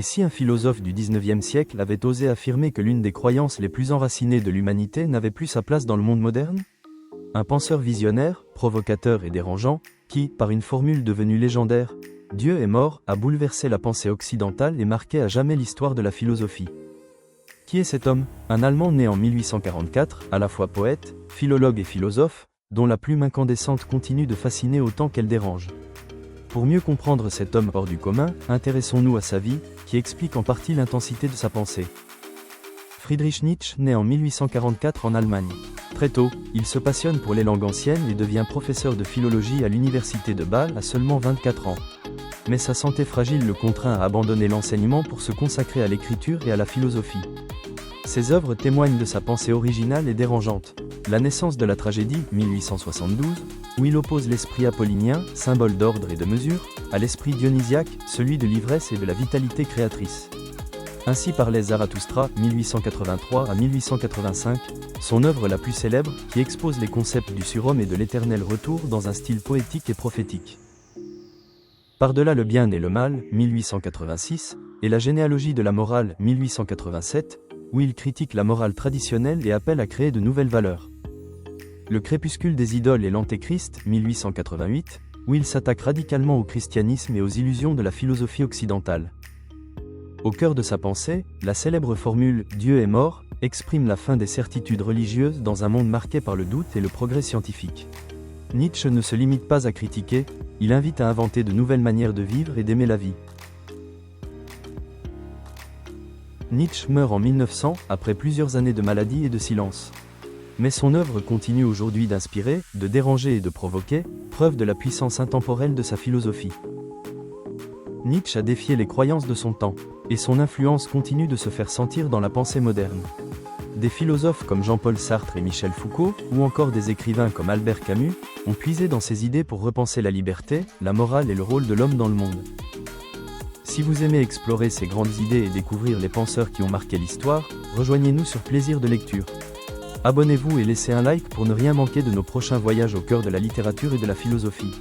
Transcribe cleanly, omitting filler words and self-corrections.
si un philosophe du XIXe siècle avait osé affirmer que l'une des croyances les plus enracinées de l'humanité n'avait plus sa place dans le monde moderne? Un penseur visionnaire, provocateur et dérangeant, qui, par une formule devenue légendaire, « Dieu est mort », a bouleversé la pensée occidentale et marqué à jamais l'histoire de la philosophie. Qui est cet homme? Un Allemand né en 1844, à la fois poète, philologue et philosophe, dont la plume incandescente continue de fasciner autant qu'elle dérange. Pour mieux comprendre cet homme hors du commun, intéressons-nous à sa vie, qui explique en partie l'intensité de sa pensée. Friedrich Nietzsche naît en 1844 en Allemagne. Très tôt, il se passionne pour les langues anciennes et devient professeur de philologie à l'université de Bâle à seulement 24 ans. Mais sa santé fragile le contraint à abandonner l'enseignement pour se consacrer à l'écriture et à la philosophie. Ses œuvres témoignent de sa pensée originale et dérangeante. La naissance de la tragédie, 1872, où il oppose l'esprit apollinien, symbole d'ordre et de mesure, à l'esprit dionysiaque, celui de l'ivresse et de la vitalité créatrice. Ainsi parlait Zarathustra, 1883 à 1885, son œuvre la plus célèbre, qui expose les concepts du surhomme et de l'éternel retour dans un style poétique et prophétique. Par-delà le bien et le mal, 1886, et la généalogie de la morale, 1887, où il critique la morale traditionnelle et appelle à créer de nouvelles valeurs. Le crépuscule des idoles et l'Antéchrist, 1888, où il s'attaque radicalement au christianisme et aux illusions de la philosophie occidentale. Au cœur de sa pensée, la célèbre formule « Dieu est mort » exprime la fin des certitudes religieuses dans un monde marqué par le doute et le progrès scientifique. Nietzsche ne se limite pas à critiquer, il invite à inventer de nouvelles manières de vivre et d'aimer la vie. Nietzsche meurt en 1900, après plusieurs années de maladie et de silence. Mais son œuvre continue aujourd'hui d'inspirer, de déranger et de provoquer, preuve de la puissance intemporelle de sa philosophie. Nietzsche a défié les croyances de son temps, et son influence continue de se faire sentir dans la pensée moderne. Des philosophes comme Jean-Paul Sartre et Michel Foucault, ou encore des écrivains comme Albert Camus, ont puisé dans ses idées pour repenser la liberté, la morale et le rôle de l'homme dans le monde. Si vous aimez explorer ces grandes idées et découvrir les penseurs qui ont marqué l'histoire, rejoignez-nous sur Plaisir de lecture. Abonnez-vous et laissez un like pour ne rien manquer de nos prochains voyages au cœur de la littérature et de la philosophie.